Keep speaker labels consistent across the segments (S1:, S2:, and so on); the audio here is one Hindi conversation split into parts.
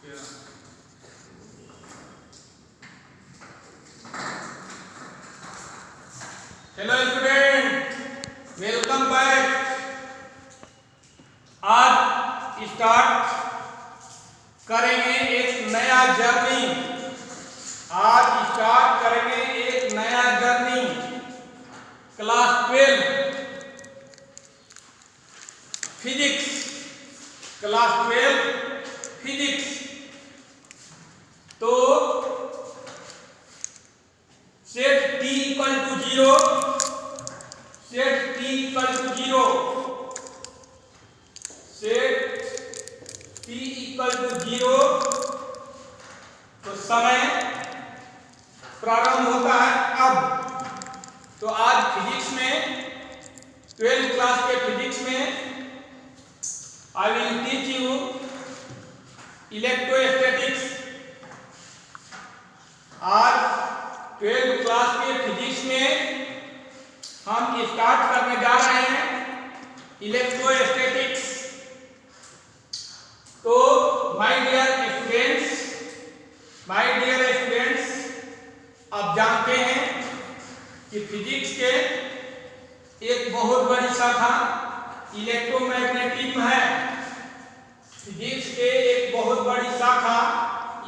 S1: Hello student, welcome back. आज स्टार्ट करेंगे एक नया जर्नी। Class 12 physics. तो सेट t इक्वल टू 0, तो समय प्रारंभ होता है अब। तो आज फिजिक्स में 12th क्लास के फिजिक्स में I will teach you electrostatics. आज 12th क्लास के फिजिक्स में हम स्टार्ट करने जा रहे हैं इलेक्ट्रोस्टैटिक्स। तो माय डियर स्टूडेंट्स, आप जानते हैं कि फिजिक्स के एक बहुत बड़ी शाखा इलेक्ट्रोमैग्नेटिज्म है। फिजिक्स के एक बहुत बड़ी शाखा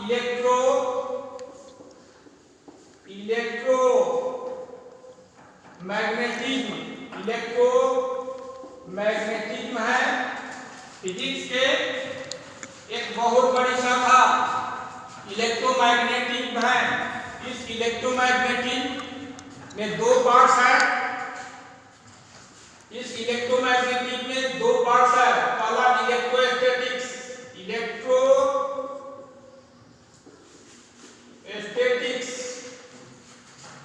S1: इलेक्ट्रोमैग्नेटिज्म है। फिजिक्स के एक बहुत बड़ी शाखा इलेक्ट्रोमैग्नेटिज्म है। इस इलेक्ट्रोमैग्नेटिज्म में दो पार्ट्स हैं। पहला इलेक्ट्रोस्टैटिक्स,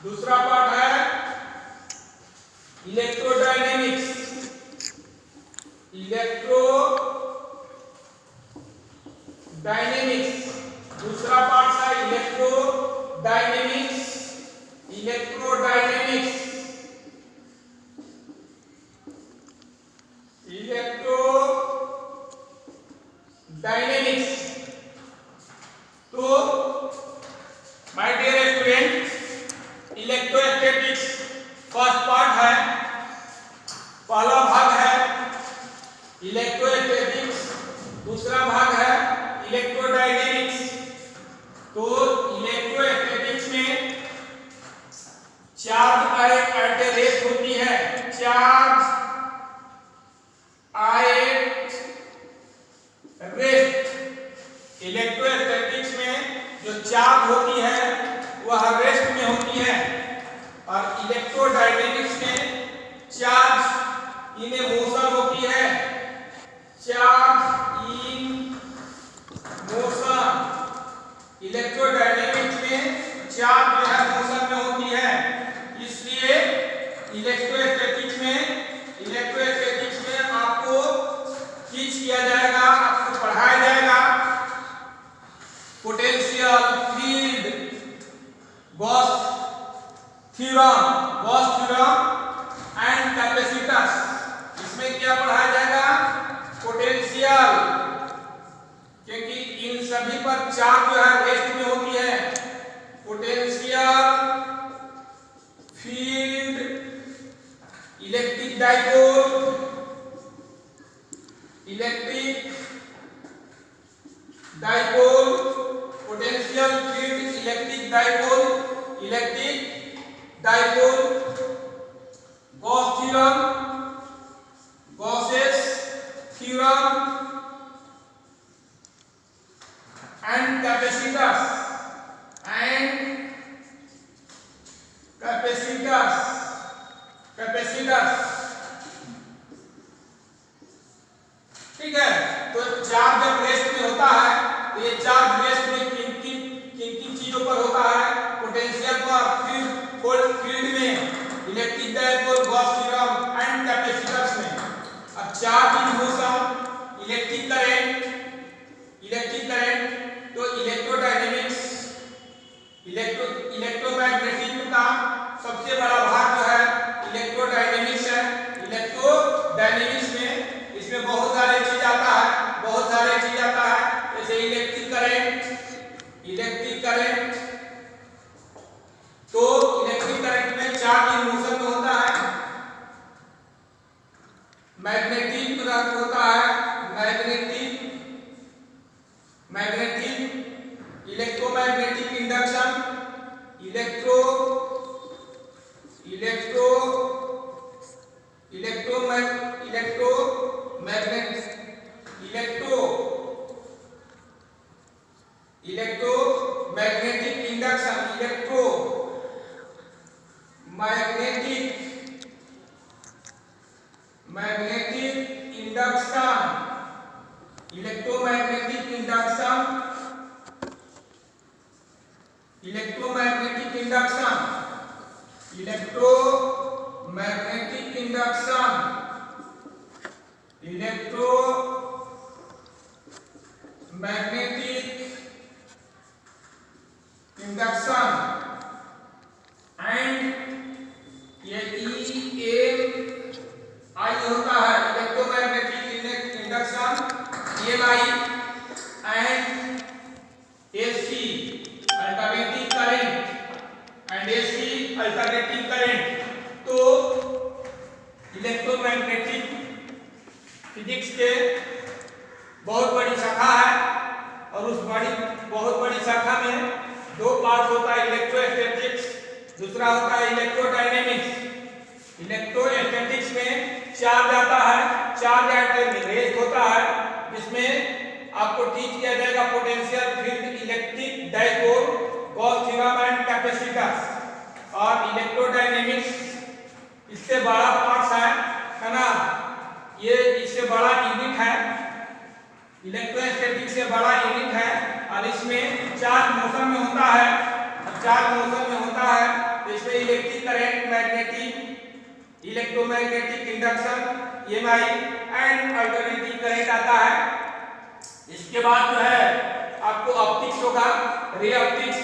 S1: दूसरा पार्ट है इलेक्ट्रोडायनेमिक्स। दूसरा पार्ट है इलेक्ट्रोडायनेमिक्स। तो my dear student, electrostatics first part है, पहला भाग है इलेक्ट्रोस्टैटिक्स, दूसरा भाग है इलेक्ट्रोडायनेमिक्स। तो इलेक्ट्रोस्टैटिक्स में चार्ज एट रेस्ट होती है। इलेक्ट्रोस्टैटिक्स में जो चार्ज होती है वह रेस्ट में होती है, और इलेक्ट्रोडायनेमिक्स में चार्ज इन मोशन होती है। इलेक्ट्रोडायनेमिक्स में चार्ज जो है मोशन में होती है। इसलिए इलेक्ट्रोस्टैटिक्स में आपको टीच किया जाएगा, आपको पढ़ाया जाएगा potential, field, Gauss theorem and capacitors. इसमें क्या पढ़ाया जाएगा? पोटेंशियल, क्योंकि इन सभी पर चार्ज जो है रेस्ट में होती है। Potential, field, electric dipole, potential, field, electric dipole, Gauss's theorem and capacitors. ठीक है। तो चार्ज जब रेस्ट में होता है तो ये चार्ज रेस्ट में किन चीजों पर होता है? पोटेंशियल पर, फील्ड में, electric dipole, Gauss theorem and capacitors में। अब charge in motion, electric current, तो इलेक्ट्रोमैग्नेटिज्म का सबसे बड़ा भाग जो है इलेक्ट्रोडायनेमिक्स है। इसमें बहुत सारे चीज आता है, जैसे electric current, electromagnetic induction, electromagnetic induction, electromagnetic induction, electromagnetic induction and ये EMI होता है electromagnetic induction, EMI and AC alternating current, and AC alternating current. तो इलेक्ट्रोमैग्नेटिक फिजिक्स के बहुत बड़ी शाखा है और उस बहुत बड़ी शाखा में दो पार्ट होता है, इलेक्ट्रोस्टैटिक्स, दूसरा होता है इलेक्ट्रोडायनेमिक्स। इलेक्ट्रोस्टैटिक्स में चार्ज आता है, चार्ज एट रेस्ट होता है, जिसमें आपको टीच किया जाएगा potential, field, electric dipole, Gauss theorem and capacitance. और इलेक्ट्रोडायनेमिक्स इससे बड़ा पार्ट है ना, ये इससे बड़ा यूनिट है, इलेक्ट्रोस्टैटिक्स से बड़ा यूनिट है और इसमें चार्ज मोशन में होता है, चार्ज मोशन में होता है तो इसमें electric current, magnetic, electromagnetic induction, EMI and alternating current आता है। इसके बाद जो है आपको ऑप्टिक्स होगा, रे ऑप्टिक्स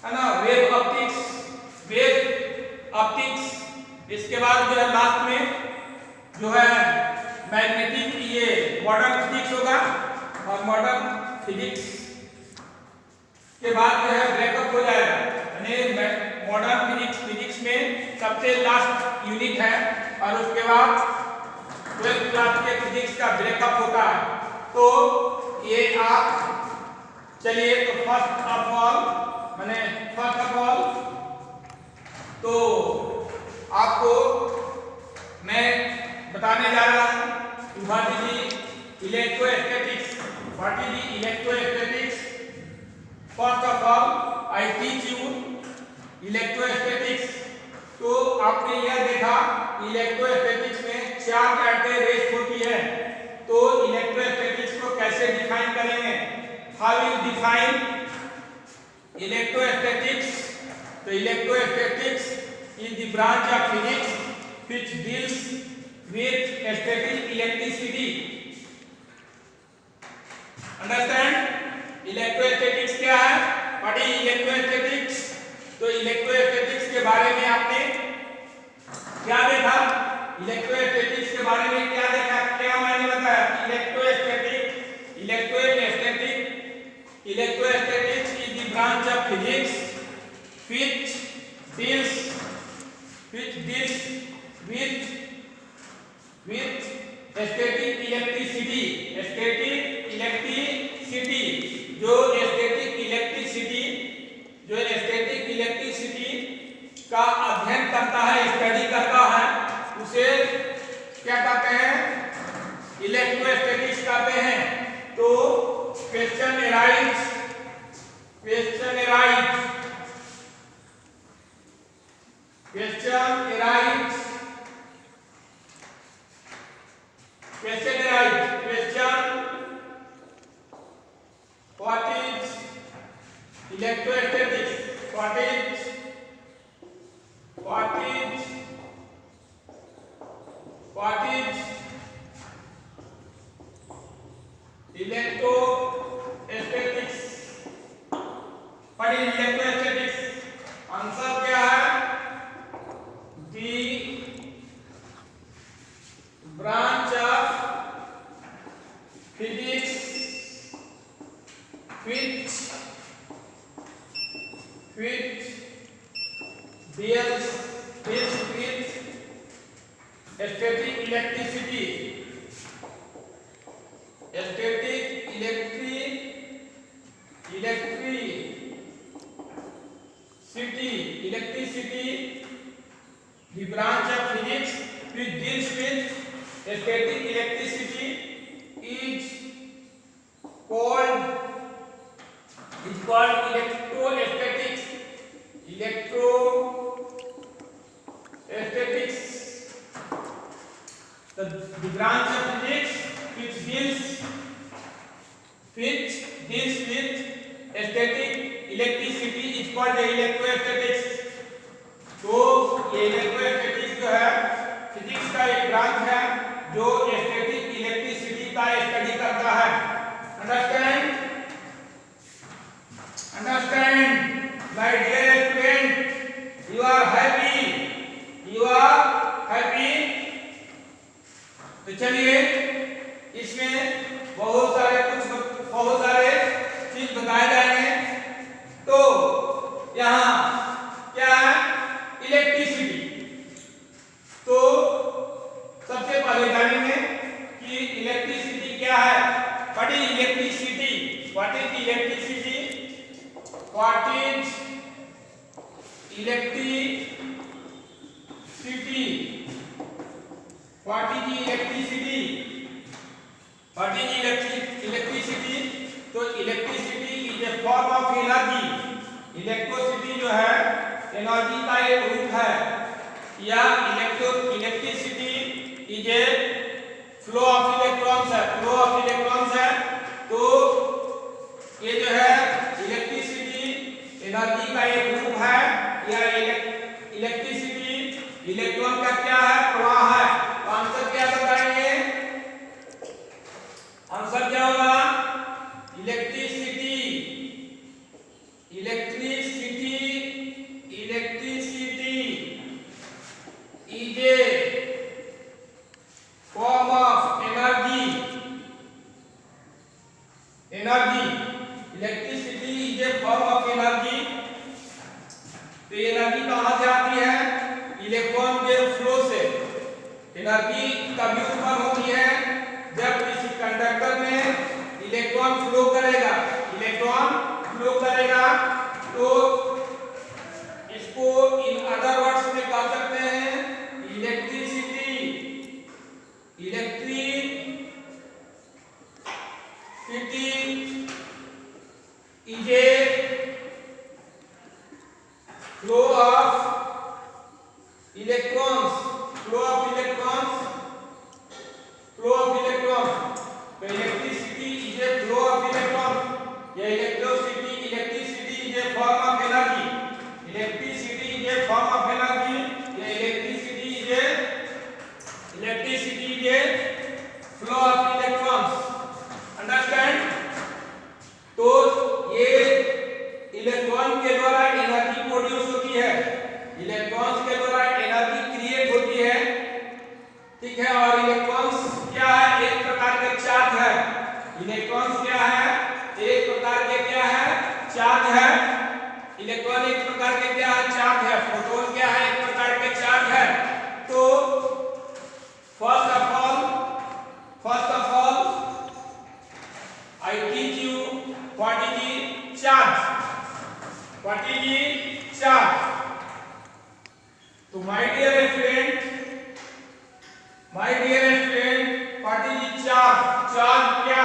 S1: है ना, वेव ऑप्टिक्स, वेव ऑप्टिक्स। इसके बाद जो है लास्ट में जो है मैग्नेटिक, ये मॉडर्न फिजिक्स होगा और मॉडर्न फिजिक्स के बाद जो है ब्रेकअप हो जाएगा, यानी मॉडर्न फिजिक्स में सबसे लास्ट यूनिट है और उसके बाद 12th क्लास के फिजिक्स का ब्रेकअप होता है। तो ये आप चलिए, तो फर्स्ट ऑफ ऑल तो आपको मैं बताने जा रहा हूं what is electrostatics, what is electrostatics. First of all I teach you electrostatics. तो आपने यह देखा इलेक्ट्रोस्टैटिक्स में चार्ज एट रेस्ट होती है, तो इलेक्ट्रोस्टैटिक्स को कैसे डिफाइन करेंगे, हाउ यू डिफाइन इलेक्ट्रोस्टैटिक्स। तो electrostatics is the branch of physics which deals with static electricity. Understand? Electrostatics क्या है, व्हाट इज इलेक्ट्रोस्टैटिक्स। तो इलेक्ट्रोस्टैटिक्स के बारे में आपने क्या देखा, इलेक्ट्रोस्टैटिक्स के बारे में क्या देखा, क्या मैंने बताया, electrostatics is the branch of physics which deals with static electricity, जो static electricity का अध्ययन करता है, स्टडी करता है, उसे क्या कहते हैं, इलेक्ट्रोस्टैटिक्स कहते हैं। तो question arise what is electrostatics, what is electrostatics, what is electrostatics, answer क्या है, the branch of physics which deals with static electricity, the branch of physics which deals with static electricity is called electrostatics. The branch of physics which deals static electricity is called electrostatics. तो ये इलेक्ट्रोस्टैटिक्स जो है फिजिक्स का एक ब्रांच है जो स्टैटिक इलेक्ट्रिसिटी का स्टडी करता है। Understand my dear student, you are happy, you are happy. तो चलिए इसमें बहुत सारे चीज बताए जाएंगे। तो यहाँ क्या है इलेक्ट्रिसिटी। तो सबसे पहले जानेंगे कि इलेक्ट्रिसिटी क्या है। What is electricity? What is electricity? What is electricity? What is electricity? What is electricity? तो electricity is a form of energy. Electricity जो है एनर्जी का एक रूप है, या electricity is a flow of electrons है, फ्लो ऑफ इलेक्ट्रॉन्स है। तो ये जो है इलेक्ट्रिसिटी एनर्जी का एक रूप है, या इलेक्ट्रिसिटी इलेक्ट्रॉन का क्या है? प्रवाह है। तो आंसर क्या बताएंगे? आंसर क्या होगा? Electricity is a form of energy. Electricity is a form of energy. तो एनर्जी कहां से आती है? इलेक्ट्रॉन के फ्लो से। एनर्जी तभी उत्पन्न होती है जब किसी कंडक्टर में इलेक्ट्रॉन फ्लो करेगा। तो इसको इन अदर वर्ड्स में कह सकते हैं electricity is a flow of electrons. तो electricity is a flow of electron, या electricity is a form of energy. Electricity is a form of energy, या electricity is a flow of electrons. Understand? तो ये इलेक्ट्रॉन के द्वारा एनर्जी प्रोड्यूस होती है, इलेक्ट्रॉन्स के द्वारा एनर्जी क्रिएट होती है, ठीक है। और इलेक्ट्रॉन्स क्या है? एक प्रकार के चार्ज है। इलेक्ट्रॉन्स क्या है? एक प्रकार के क्या है? चार्ज है। इलेक्ट्रॉन एक प्रकार के क्या है? चार्ज है। प्रोटॉन क्या है? एक प्रकार के चार्ज है। तो first of all I teach you what is the charge. What is the charge? तो my dear student, what is the charge? Charge क्या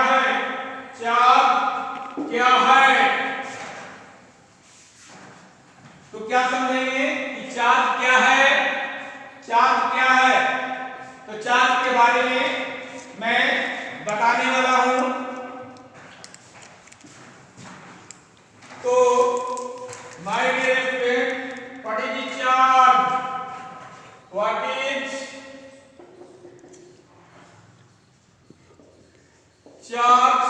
S1: है? तो क्या समझेंगे कि चार्ज क्या है? तो चार्ज के बारे में मैं बताने वाला हूं। तो my dear student, what is the charge? What is charge?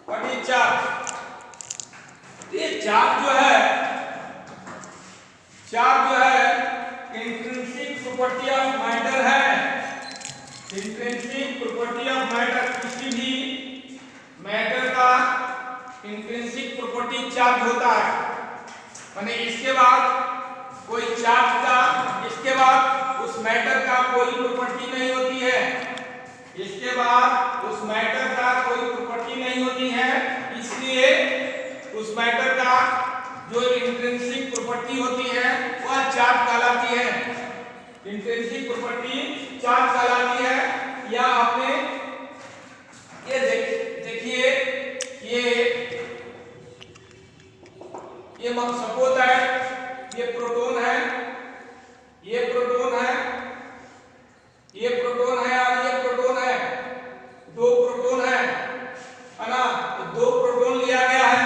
S1: What is charge? ये चार्ज जो है इंट्रिंसिक प्रॉपर्टी ऑफ मैटर है। इंट्रिंसिक प्रॉपर्टी ऑफ मैटर, किसी भी मैटर का इंट्रिंसिक प्रॉपर्टी चार्ज होता है। माने इसके बाद कोई चार्ज का, इसके बाद उस मैटर का कोई प्रॉपर्टी नहीं होती है। इसके बाद उस मैटर का कोई प्रॉपर्टी नहीं होती है, इसलिए उस मैटर का जो इंट्रिंसिक प्रॉपर्टी होती है वह चार्ज कहलाती है। इंट्रिंसिक प्रॉपर्टी चार्ज कहलाती है। या आपने ये देखिए, ये सपोज है, ये प्रोटॉन है, ये प्रोटॉन है, ये प्रोटॉन है और ये प्रोटॉन है। दो प्रोटॉन है ना? तो दो प्रोटॉन लिया गया है।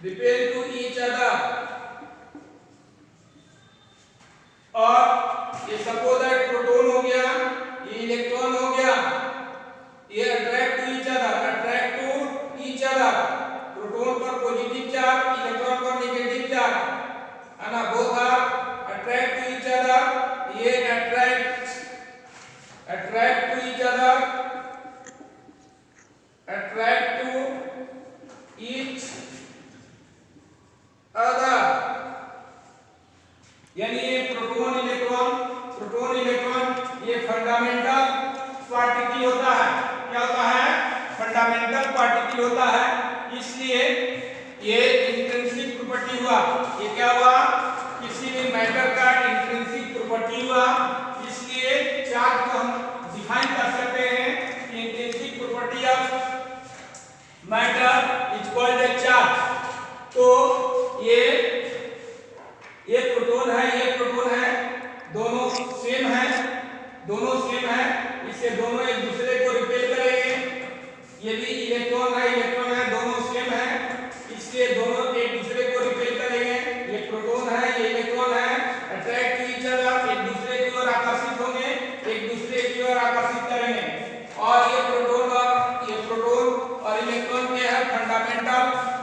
S1: रिपेल टू ईच अदर, और ये सपोज दैट प्रोटॉन हो गया, ये इलेक्ट्रॉन हो गया, ये attract to each other, proton पर पॉजिटिव चार्ज, इलेक्ट्रॉन पर नेगेटिव चार्ज, है ना, both are attract to each other, ये attract to each other, attract to each other, यानी ये प्रोटॉन इलेक्ट्रॉन ये फंडामेंटल पार्टिकल होता है। क्या होता है? फंडामेंटल पार्टिकल होता है, इसलिए ये इंट्रिंसिक प्रॉपर्टी हुआ। ये क्या हुआ? किसी भी मैटर का इंट्रिंसिक प्रॉपर्टी हुआ, इसलिए चार्ज को हम डिफाइन कर सकते हैं कि intrinsic property of matter is called A charge. तो ये प्रोटॉन है, ये प्रोटॉन है, दोनों सेम है, इससे दोनों एक दूसरे को रिपेल करेंगे। ये भी इलेक्ट्रॉन है, दोनों सेम है, इसलिए दोनों एक दूसरे को रिपेल करेंगे। ये प्रोटॉन है, ये इलेक्ट्रॉन है, अट्रैक्ट टू ईच अदर, एक दूसरे की ओर आकर्षित होंगे, एक दूसरे की ओर आकर्षित करेंगे। और ये प्रोटॉन और इलेक्ट्रॉन के है फंडामेंटल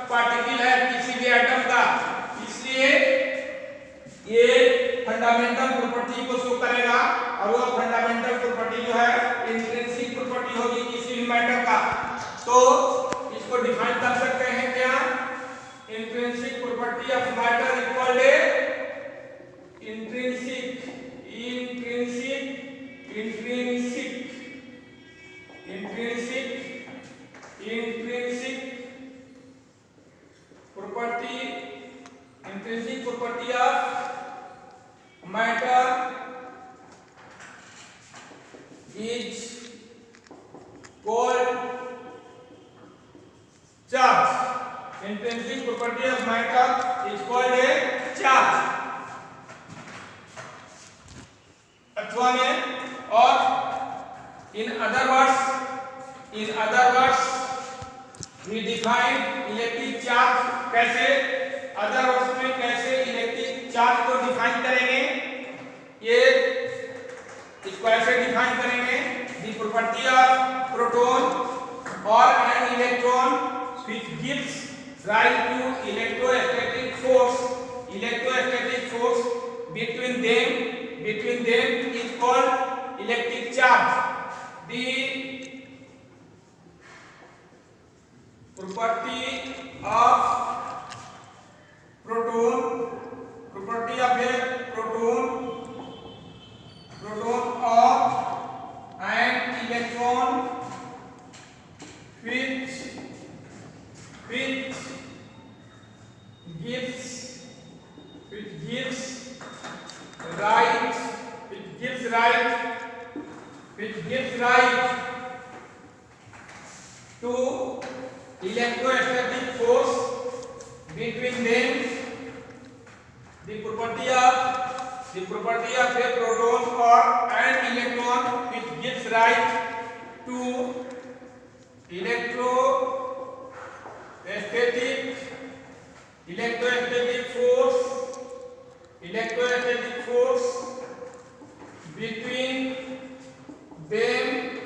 S1: पार्टिकल है किसी भी एटम का, इसलिए ये फंडामेंटल प्रॉपर्टी को शो करेगा, और वो फंडामेंटल प्रॉपर्टी जो है इंट्रिंसिक प्रॉपर्टी होगी किसी भी मैटर का। तो इसको डिफाइन कर सकते हैं क्या? Intrinsic property of matter equal to intrinsic property of matter is called charge. Intrinsic property of matter is called a charge. अथवा में, और in other words we define electric charge कैसे, अदर वर्ड्स में कैसे इलेक्ट्रिक चार्ज को डिफाइन करेंगे, ये इसको ऐसे डिफाइन करेंगे, द प्रॉपर्टी ऑफ प्रोटॉन और an electron which gives rise to electrostatic force between them is called electric charge. The property of proton or an electron which gives rise to electrostatic force between them. The property of a proton or an electron which gives rise to electrostatic force between them is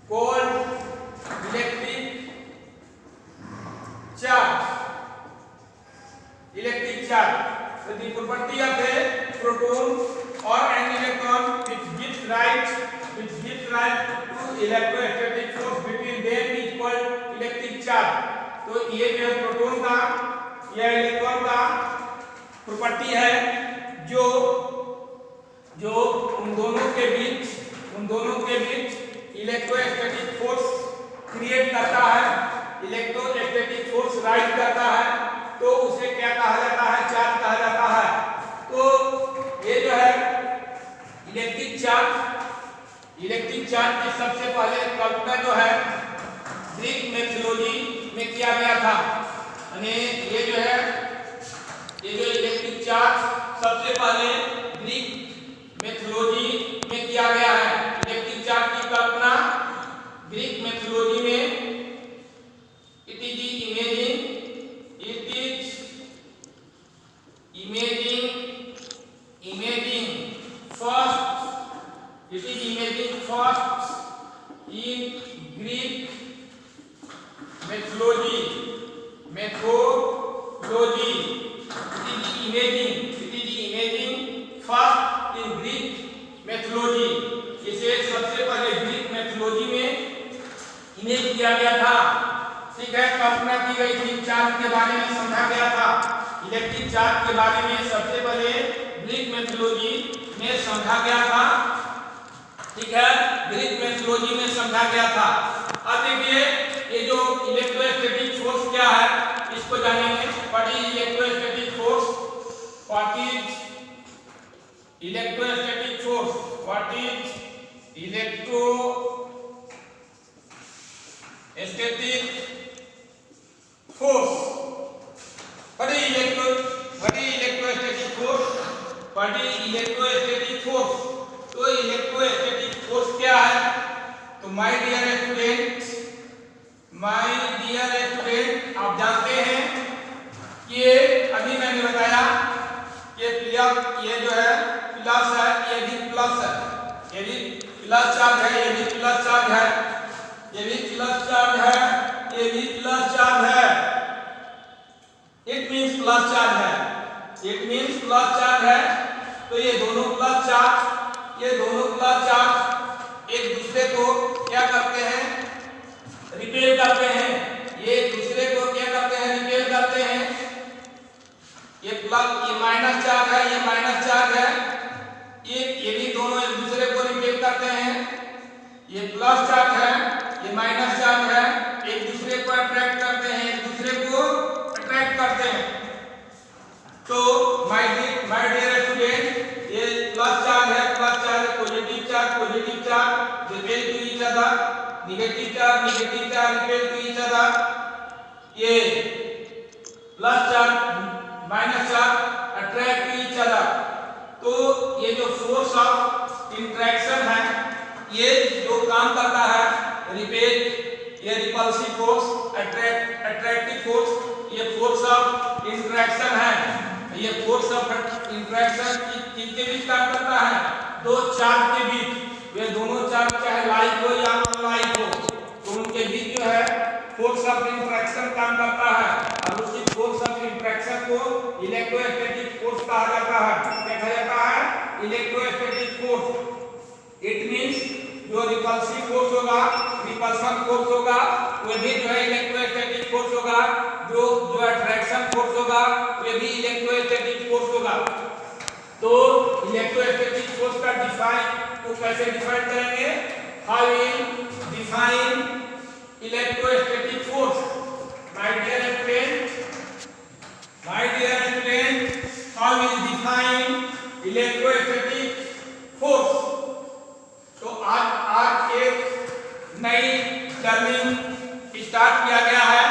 S1: called electric charge. So the property of a proton or an electron which gives rise to electrostatic force between them is called electric charge. तो ये जो प्रोटॉन का या इलेक्ट्रॉन का प्रॉपर्टी है जो उन दोनों के बीच इलेक्ट्रोस्टैटिक फोर्स क्रिएट करता है, इलेक्ट्रोस्टैटिक फोर्स राइज करता है, तो उसे क्या कहा जाता है? चार्ज कहा जाता है। तो ये जो है इलेक्ट्रिक चार्ज की सबसे पहले कल्पना जो है ग्रीक मैथोलॉजी में किया गया था। ये जो इलेक्ट्रिक चार्ज सबसे पहले ग्रीक मैथोलॉजी में किया गया है। इलेक्ट्रिक चार्ज की कल्पना ग्रीक मैथोलॉजी में Greek methodology, methodology, imaging first in Greek methodology. इसे सबसे पहले ग्रीक मेथोलॉजी में इमेज किया गया था। ठीक है, कल्पना की गई थी, चार्ज के बारे में समझा गया था। इलेक्ट्रिक चार्ज के बारे में सबसे पहले ग्रीक मेथोलॉजी में समझा गया था। ठीक है, ग्रीक मेथोलॉजी में समझा गया था। अब देखिए ये जो इलेक्ट्रोस्टैटिक फोर्स क्या है इसको जानेंगे। What is electrostatic force? What is electrostatic force? What is electrostatic force? What is electrostatic force? What is electrostatic force? तो इलेक्ट्रोस्टैटिक फोर्स क्या है? तो माय डियर स्टूडेंट, आप जानते हैं कि अभी मैंने बताया कि ये जो है प्लस है, ये भी प्लस है, ये भी प्लस चार्ज है, ये भी प्लस चार्ज है, ये भी प्लस चार्ज है, ये भी प्लस चार्ज है। इट मींस प्लस चार्ज है, इट मींस प्लस चार्ज है। तो ये दोनों प्लस चार्ज एक दूसरे को क्या करते हैं? रिपेल करते हैं। ये एक दूसरे को क्या करते हैं? रिपेल करते हैं। ये प्लस, ये माइनस चार्ज है, ये माइनस चार्ज है, ये भी दोनों एक दूसरे को रिपेल करते हैं। ये प्लस चार्ज है, ये माइनस चार्ज है, एक दूसरे को अट्रैक्ट करते हैं, एक दूसरे को अट्रैक्ट करते हैं। तो माय डियर स्टूडेंट, ये प्लस चार्ज है, positive charge repel to each other, negative charge repel to each other. ये plus charge minus charge attract to each other. तो ये जो फोर्स ऑफ इंटरेक्शन है, ये जो काम करता है रिपेल, ये रिपल्सिव फोर्स, अट्रैक्टिव फोर्स, ये फोर्स ऑफ इंटरेक्शन है। ये फोर्स ऑफ इंटरेक्शन किसके बीच काम करता है? दो चार्ज के बीच। ये दोनों चार्ज चाहे लाइक हो या अनलाइक हो, तो उनके बीच जो है फोर्स ऑफ इंटरेक्शन काम करता है। और उसी फोर्स ऑफ इंटरेक्शन को इलेक्ट्रोस्टैटिक फोर्स कहा जाता है। क्या कहा जाता है? Electrostatic force. इट मींस जो रिपल्सिव फोर्स होगा, रिपल्सन फोर्स होगा, वो भी जो है इलेक्ट्रोस्टैटिक फोर्स होगा। जो अट्रैक्शन फोर्स होगा वो भी इलेक्ट्रोस्टैटिक फोर्स होगा। तो इलेक्ट्रोस्टैटिक फोर्स का डिफाइन को कैसे डिफाइन करेंगे? How will define electrostatic force? My dear student, how will define electrostatic force? तो आज एक नई जर्नी स्टार्ट किया गया है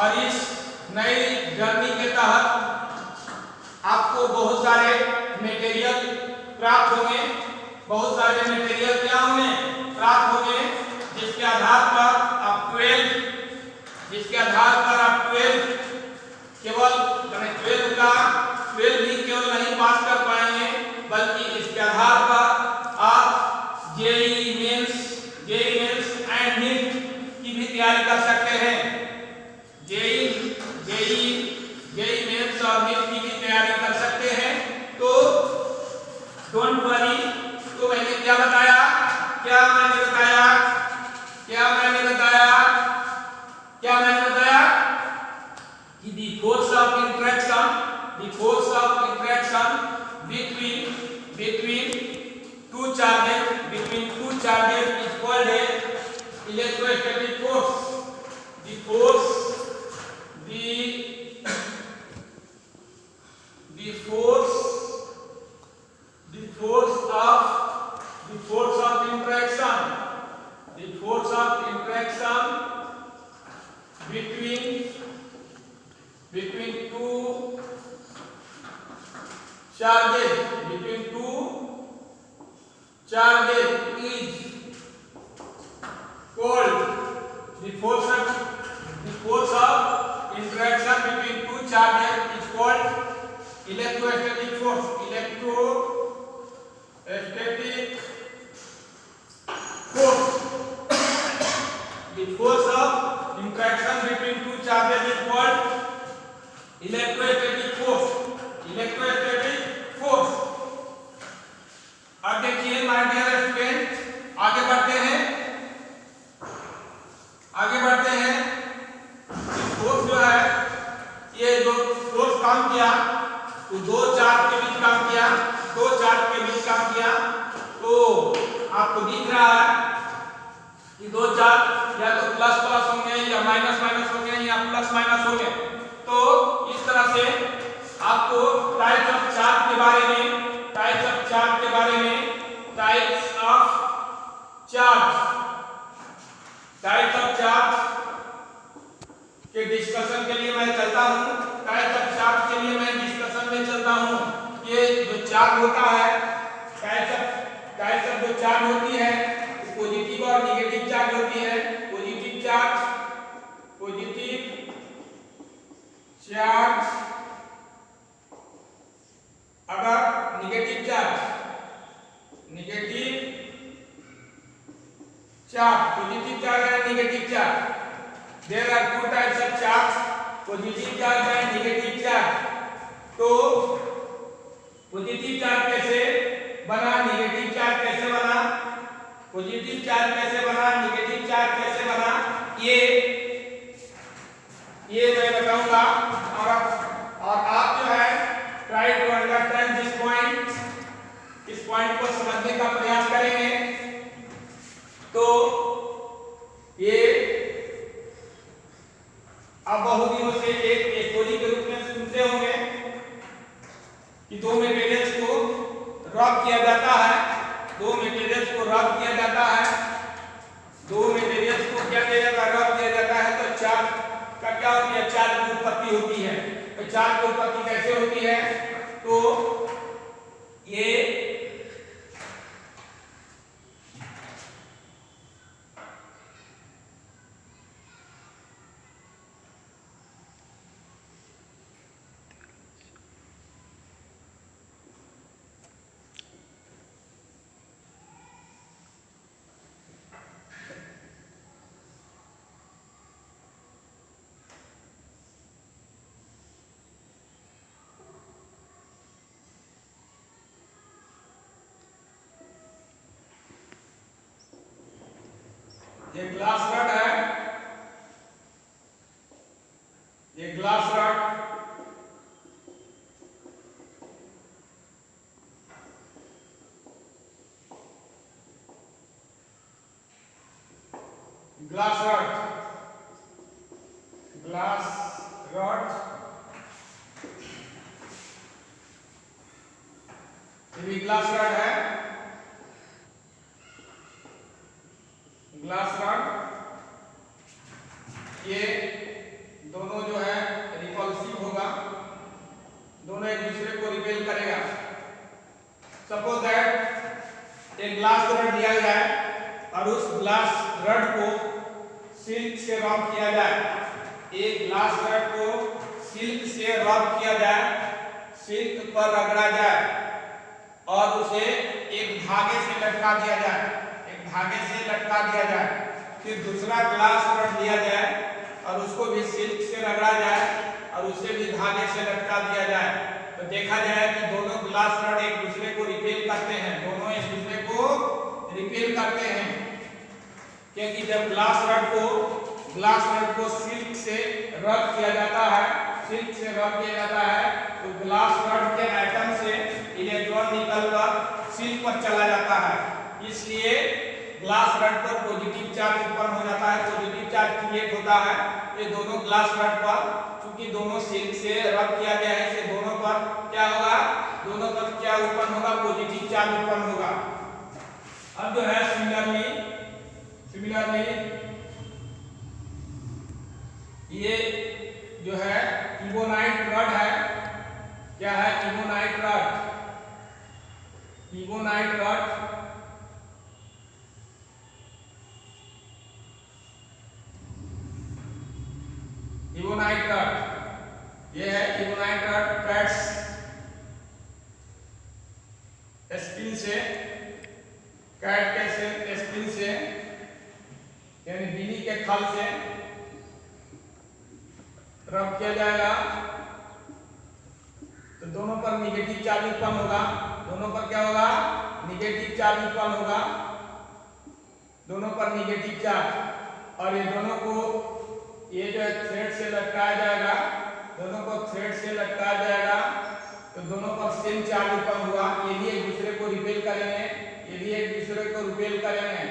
S1: और इस नई जर्नी के तहत आपको बहुत सारे मटेरियल प्राप्त होंगे, बहुत सारे मटेरियल क्या होंगे? प्राप्त होंगे, जिसके आधार पर आप 12 केवल 12 भी केवल नहीं पास कर पाएंगे, बल्कि इसके आधार पर आप जेईई मेंस एंड नीट की भी तैयारी कर सकते हैं। जेईई मेंस और नीट की भी तैयारी कर सकते हैं। तो डोंट वरी। तो मैंने क्या बताया कि the force of interaction between two charges is called as electrostatic force. The force of interaction between two charges is called the force of interaction between two charges is called electrostatic force. Electrostatic force. force of interaction between two charges is called electrostatic force. Electrostatic force. अब देखिए माय डियर स्टूडेंट, आगे बढ़ते हैं। फोर्स जो है, ये जो फोर्स काम किया तो दो चार्ज के बीच काम किया, तो आपको दिख रहा है कि दो चार्ज या तो प्लस प्लस होंगे या माइनस माइनस होंगे या प्लस माइनस होंगे। तो इस तरह से आपको टाइप्स ऑफ चार्ज के बारे में टाइप्स ऑफ चार्ज के डिस्कशन के लिए मैं चलता हूं। टाइप्स ऑफ चार्ज के लिए मैं डिस्कशन में चलता हूं। ये जो चार्ज होता है, टाइप्स ऑफ जो चार्ज होती है, पॉजिटिव और नेगेटिव चार्ज होती है। पॉजिटिव चार्ज अगर negative charge positive charge and negative charge. There are two types of charge, positive charge and negative charge. तो पॉजिटिव चार्ज कैसे बना, नेगेटिव चार्ज कैसे बना, पॉजिटिव चार्ज कैसे बना, नेगेटिव चार्ज कैसे बना, ये मैं बताऊंगा। और आप जो है try to understand this point, इस पॉइंट को समझने का प्रयास करेंगे। तो ये आप बहुत दिनों से एक स्टोरी के रूप में सुनते होंगे कि दो मटेरियल्स को रब किया जाता है। दो मटेरियल्स को क्या किया जाता है, रब किया जाता है। तो चार्ज का क्या होती है, चार्ज की उत्पत्ति होती है। तो चार्ज की उत्पत्ति कैसे होती है, तो ये ग्लास रॉड है, ये ग्लास रॉड ये भी ग्लास रॉड है। ग्लास रॉड ये दोनों जो है रिपल्सिव होगा, दोनों एक दूसरे को रिपेल करेगा। सपोज दैट एक ग्लास रॉड दिया जाए और उस ग्लास रॉड को सिल्क से रब किया जाए। एक ग्लास रॉड को सिल्क से रब किया जाए, सिल्क पर रगड़ा जाए और उसे एक धागे से लटका दिया जाए, फिर दूसरा ग्लास रॉड लिया जाए और उसको भी सिल्क से रगड़ा जाए और उसे भी धागे से लटका दिया जाए। तो देखा जाए कि दोनों ग्लास रॉड एक दूसरे को रिपेल करते हैं, क्योंकि जब ग्लास रॉड को सिल्क से रब किया जाता है, तो ग्लास रॉड के एटम से इलेक्ट्रॉन निकलकर सिल्क पर चला जाता है। इसलिए ग्लास रॉड पर पॉजिटिव चार्ज उत्पन्न हो जाता है, पॉजिटिव चार्ज क्रिएट होता है। ये दोनों ग्लास रॉड पर, क्योंकि दोनों सिल्क से रब किया गया है, इसलिए दोनों पर क्या होगा, उत्पन्न होगा, पॉजिटिव चार्ज उत्पन्न होगा। अब जो है सिमिलरली ये जो है इबोनाइट रॉड है। क्या है इबोनाइट रॉड? इबोनाइट रॉड ये है इबोनाइट रॉड। कैट्स स्पिन से यानी बीनी के खल से रब किया जाएगा तो दोनों पर निगेटिव चार्ज उत्पन्न होगा। दोनों पर क्या होगा? निगेटिव चार्ज उत्पन्न होगा, दोनों पर निगेटिव चार्ज। और ये दोनों को ये जो है थ्रेड से लटकाया जाएगा, दोनों को थ्रेड से लटकाया जाएगा तो दोनों पर सेम चार्ज उत्पन्न हुआ। ये भी एक दूसरे को रिपेल करेंगे, ये भी एक दूसरे को रिपेल करेंगे,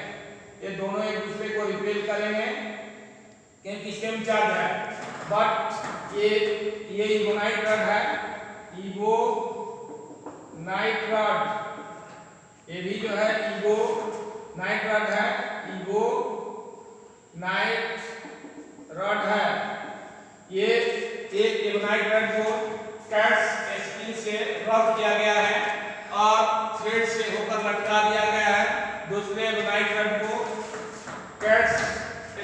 S1: ये दोनों एक दूसरे को रिपेल करेंगे क्योंकि सेम चार्ज है। बट ये इगोनाइट रॉड है, इगोनाइट रॉड, ये भी जो है इगोनाइट रॉड है, इगोनाइट रॉड है। ये एक इगोनाइट रॉड को कैट्स स्टील से रब किया गया है और थ्रेड से होकर लटका दिया गया है। दूसरे इगोनाइट रॉड को कैट्स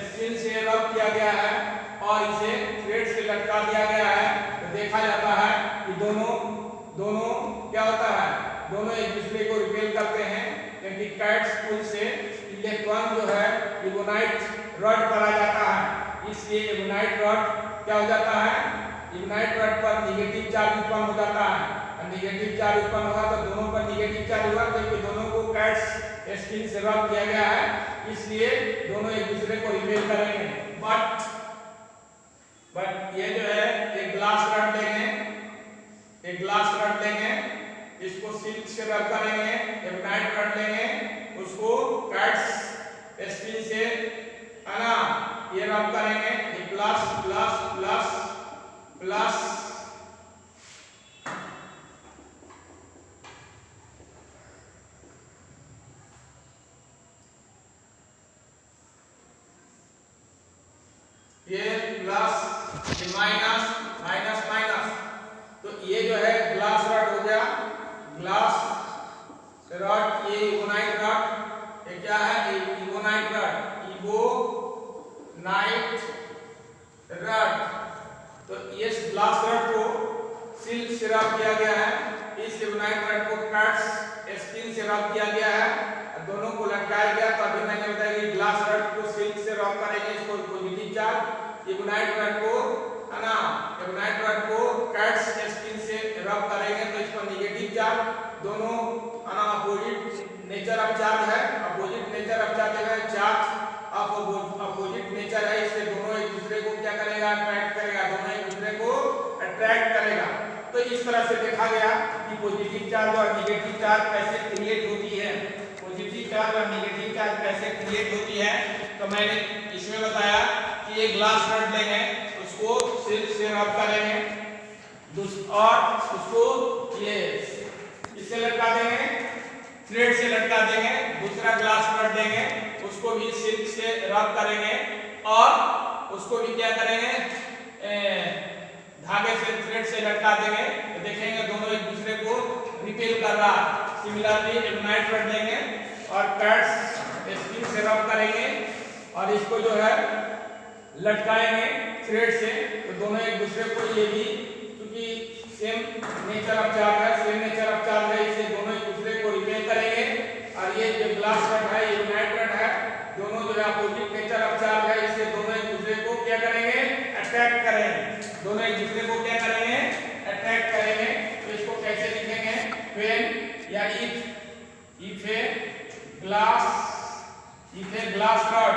S1: स्टील से रब किया गया है और इसे थ्रेड से लटका दिया गया है। तो देखा जाता है कि दोनों क्या होता है? दोनों एक दूसरे को रिपेल करते हैं क्योंकि कैट्स पुल से इलेक्ट्रॉन जो है इगोनाइट रॉड पर आ जाता है। इसलिए इगोनाइट रॉड क्या हो जाता है? इगोनाइट रॉड पर निगेटिव चार्ज उत्पन्न हो जाता है। और निगेटिव चार्ज उत्पन्न होगा तो दोनों पर निगेटिव चार्ज हुआ क्योंकि दोनों को कैट्स स्टील से रब किया गया है, इसलिए दोनों एक दूसरे को रिपेल करेंगे। बट ये जो है एक ग्लास रॉड लेंगे, एक ग्लास रॉड लेंगे, इसको सिल्क से रब करेंगे, इगोनाइट रॉड लेंगे, उसको कैट्स स्टील से आना ये रब करेंगे, ये प्लस प्लस प्लस प्लस ये प्लस ये माइनस माइनस माइनस। तो ये जो है ग्लास रॉड हो गया, ग्लास रॉड, ये इगोनाइट रॉड, ये क्या है? इगोनाइट रॉड, इगोनाइट रॉड। तो इस ग्लास रॉड को सिल्क से रब किया गया है, इस इगोनाइट रॉड को कैट्स स्टील से रब किया गया है, दोनों को लटकाया गया। तो अभी मैंने बताया कि ग्लास रॉड को सिल्क से रब करेंगे, इसको पॉजिटिव चार्ज, इगोनाइट रॉड को ना इगोनाइट रॉड को कैट्स स्टील से रब करेंगे तो इस पर निगेटिव चार्ज। दोनों अपोजिट नेचर ऑफ चार्ज है, अपोजिट नेचर ऑफ चार्ज है, चार्ज अपोजिट नेचर है, इससे दोनों एक दूसरे को क्या करेगा? अट्रैक्ट करेगा, दोनों एक दूसरे को अट्रैक्ट करेगा। तो इस तरह से देखा गया कि पॉजिटिव चार्ज और निगेटिव चार्ज कैसे क्रिएट होती है, पॉजिटिव चार्ज और निगेटिव चार्ज कैसे क्रिएट होती है। तो मैंने इसमें बताया कि एक ग्लास रॉड लेंगे, उसको सिल्क से रब करेंगे और उसको ये इससे लटका देंगे, थ्रेड से लटका देंगे। दूसरा ग्लास रॉड लेंगे, उसको भी सिल्क से रब करेंगे और उसको भी क्या करेंगे? धागे से थ्रेड से लटका देंगे। तो देखेंगे दोनों एक दूसरे को रिपेल कर रहा है। सिमिलरली इगोनाइट रॉड लेंगे और कैट्स स्टील से रब करेंगे और इसको जो है लटकाएंगे थ्रेड से, तो दोनों एक दूसरे को, ये भी क्योंकि सेम नेचर ऑफ चार्ज है, सेम नेचर ऑफ चार्ज है, इससे दोनों एक दूसरे को रिपेल करेंगे। और ये जो ग्लास रॉड है, इगोनाइट रॉड है, दोनों जो है अपोजिट नेचर ऑफ चार्ज है, इससे दोनों एक दूसरे को क्या करेंगे? अट्रैक्ट करेंगे, दोनों एक दूसरे को क्या करेंगे? अट्रैक्ट करेंगे। तो इसको कैसे लिखेंगे? व्हेन या if a glass rod, if a glass rod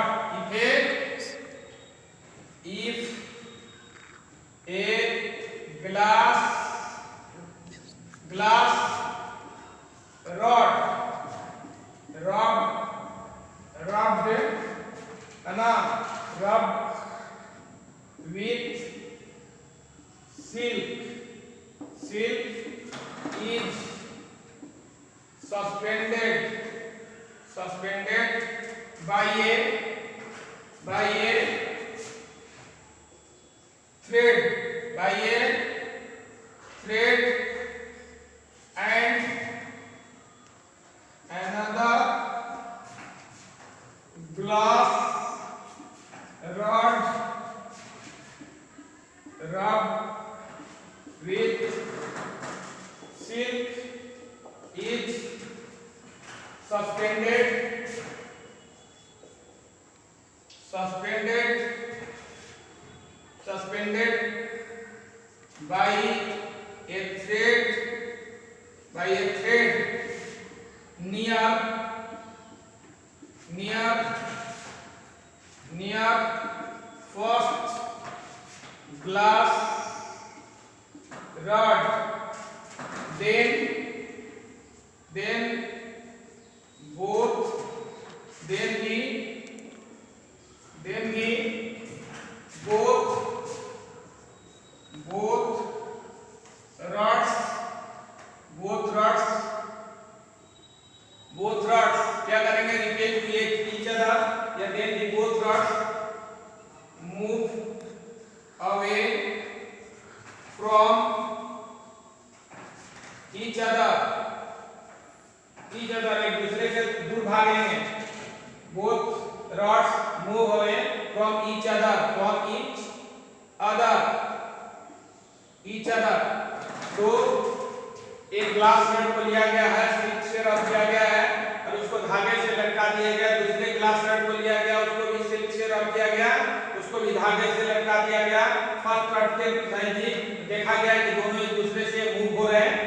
S1: rubbed with silk is suspended by a thread and another glass rod rubbed with silk is suspended suspended by a thread near first glass rod, then both rods क्या करेंगे, repel to each other, या then the both rods move away from each other एक दूसरे से दूर भागेंगे। both rods move away from each other तो एक ग्लास रड को लिया गया है, स्टिक से रख दिया गया है और उसको धागे से लटका दिया गया। दूसरे ग्लास रड को लिया गया, उसको भी स्टिक से रख दिया गया, उसको भी धागे से लटका दिया गया। फर्स्ट रड के सही देखा गया कि दोनों एक दूसरे से मूव हो रहे हैं,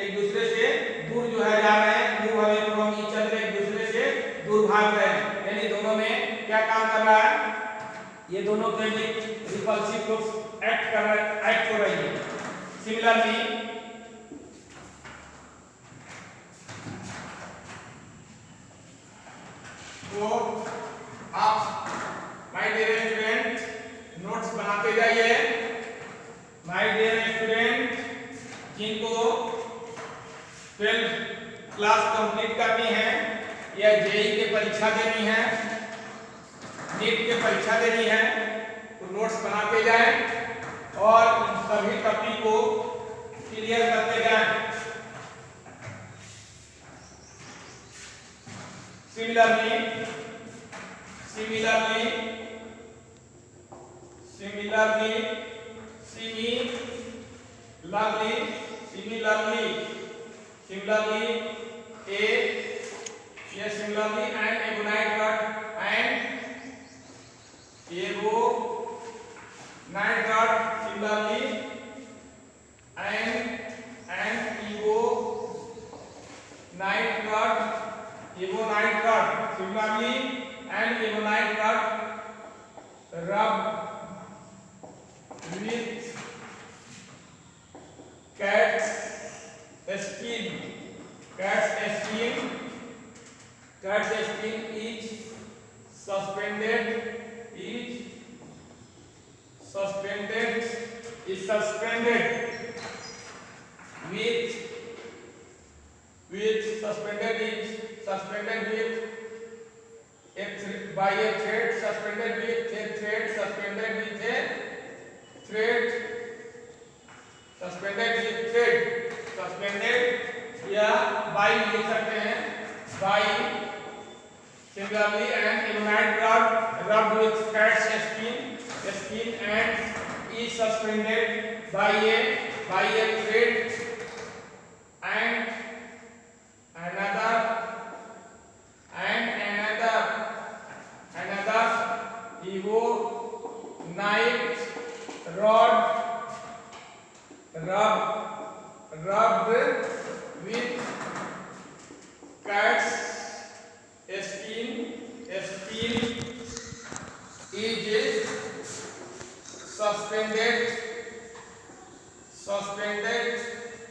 S1: एक दूसरे से दूर जो है जा रहे हैं, move away from each other, एक दूसरे से दूर भाग रहे हैं। यानी दोनों में क्या काम कर रहा है, ये दोनों केमिक रिपल्सिव फोर्स एक्ट हो रही है। सिमिलरली तो आप माय डियर स्टूडेंट नोट्स बनाते जाइए। माय डियर स्टूडेंट जिनको 12 क्लास कंप्लीट करनी है या जेई की परीक्षा देनी है, नीट की परीक्षा देनी है, तो नोट्स बनाते जाएं और इन सभी टॉपिक को क्लियर करते जाएं। Similarly, similarly an ebonite rod and ebonite rod similarly and ebonite rod similarly and ebonite rod rub with cat's skin is suspended by a thread, suspended with a thread या by लिख सकते हैं by। Similarly an ebonite rod rubbed with cat's skin and is suspended by a thread and another ebonite rod rubbed with cat's skin is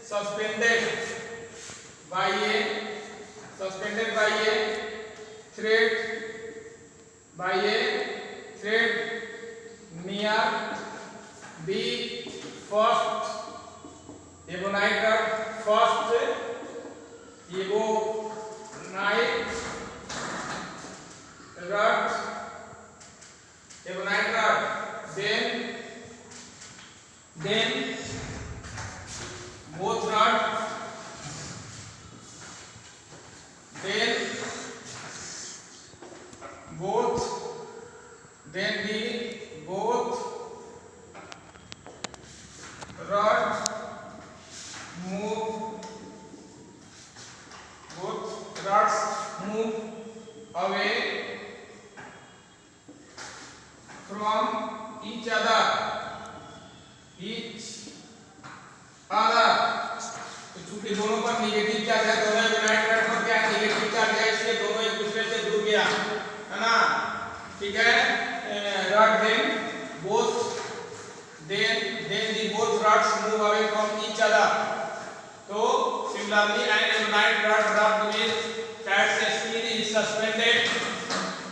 S1: suspended by a thread near the first ebonite rod then both rods move away from each other तो चूंकि दोनों पर निगेटिव चार्ज है, दोनों यूनाइट करने पर क्या निगेटिव चार्ज है, इसलिए दोनों एक दूसरे से दूर गया, है ना, ठीक है। Rod then the both rods move away from each other. So similarly an ionite rod rubbed with cat's skin is suspended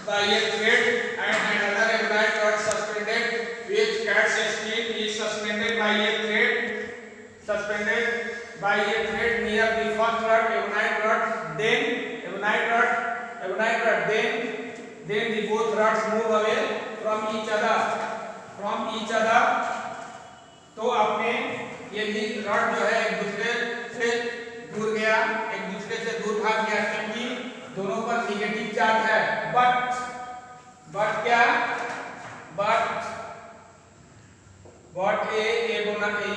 S1: by a thread and another ionite rod suspended with cat's skin is suspended by a thread near the first rod ionite rod then the both rods move away from each other तो आपने ये रॉड जो है एक दूसरे से दूर गया, एक दूसरे से दूर भाग गया क्योंकि दोनों पर निगेटिव चार्ज है। बट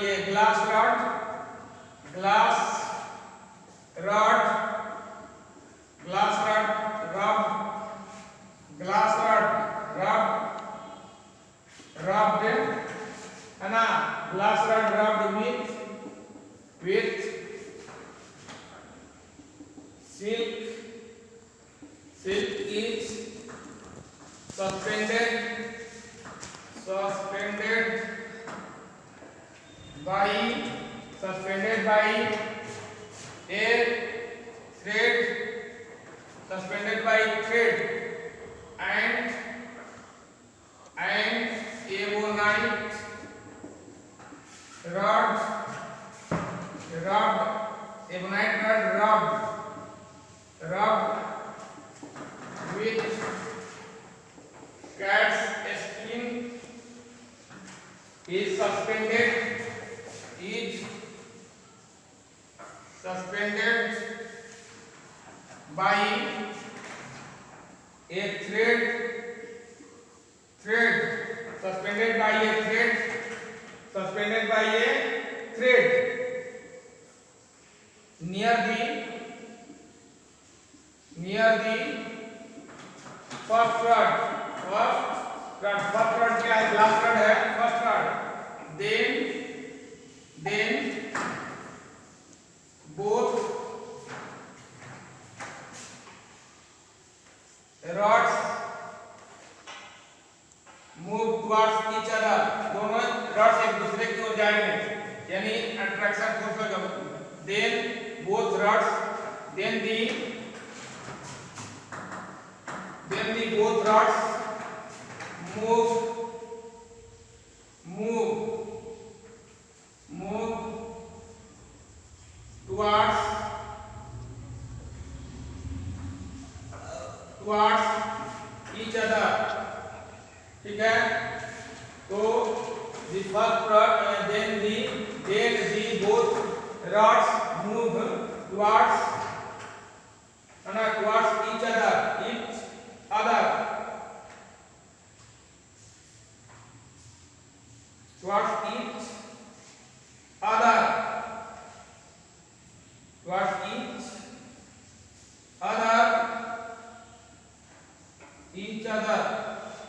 S1: ये ग्लास रॉड rubbed है ना, glass rod rubbed with silk is suspended by a thread and ebonite rod rubbed with cat's skin is suspended by a thread near the first rod क्या है, ग्लास रॉड है, first rod then both rods move towards each other, दोनों रॉड्स एक दूसरे की ओर जाएंगे यानी अट्रैक्शन फोर्स होगा। then both rods then the both rods move towards each other, ठीक है। तो the first rod then the both rods move towards each other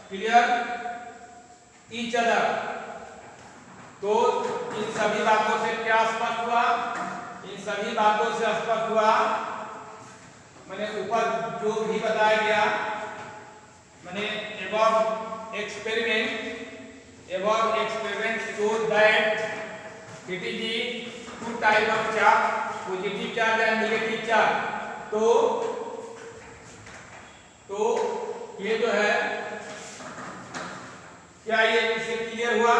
S1: clear, each other। तो इन सभी बातों से क्या स्पष्ट हुआ, मैंने ऊपर जो भी बताया गया, मैंने above experiment shows that it is the two type of charge, positive charge and negative charge। तो ये जो है क्या ये इसे क्लियर हुआ,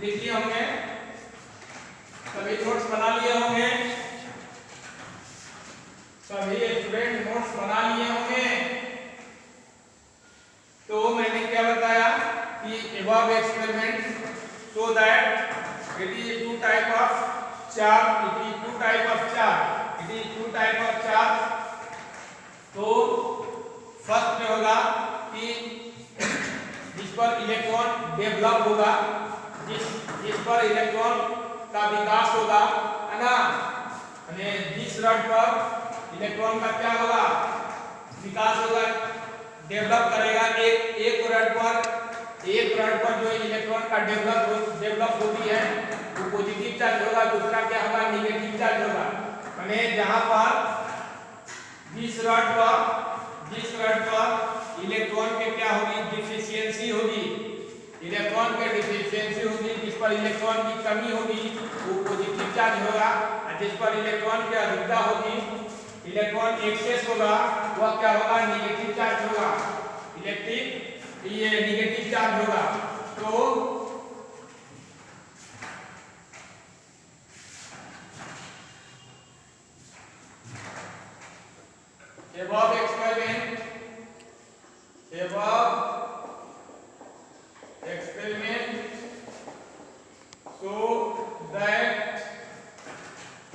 S1: लिखिए, हमने सभी नोट्स बना लिए होंगे, सभी स्टूडेंट नोट्स बना लिए होंगे। तो मैंने क्या बताया कि above experiment so that it is two type of charge, तो फर्स्ट में होगा कि जिस पर इलेक्ट्रॉन डेवलप होगा, जिस पर इलेक्ट्रॉन का विकास होगा, है ना, जिस रॉड पर इलेक्ट्रॉन का क्या होगा, विकास होगा, डेवलप करेगा। एक रॉड पर का डेवलप होती है वो पॉजिटिव चार्ज होगा, दूसरा क्या होगा नेगेटिव चार्ज होगा। माने जहां पर जिस रॉड पर इलेक्ट्रॉन के क्या होगी डिफिशियंसी होगी, इलेक्ट्रॉन के डिफिशियंसी होगी, जिस पर इलेक्ट्रॉन की कमी होगी वो पॉजिटिव चार्ज होगा, और जिस पर इलेक्ट्रॉन की अधिकता होगी, इलेक्ट्रॉन एक्सेस होगा, वह क्या होगा नेगेटिव चार्ज होगा, ये नेगेटिव चार्ज होगा। तो above experiment show that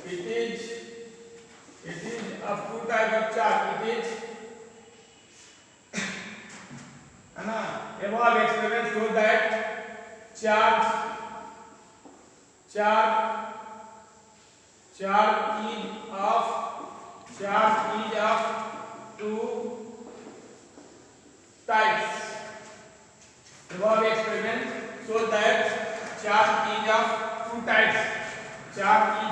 S1: it is of two type of charge. It is है ना, above experiment show that charge is of two types. Above experiment show that charge is of two types. Charge is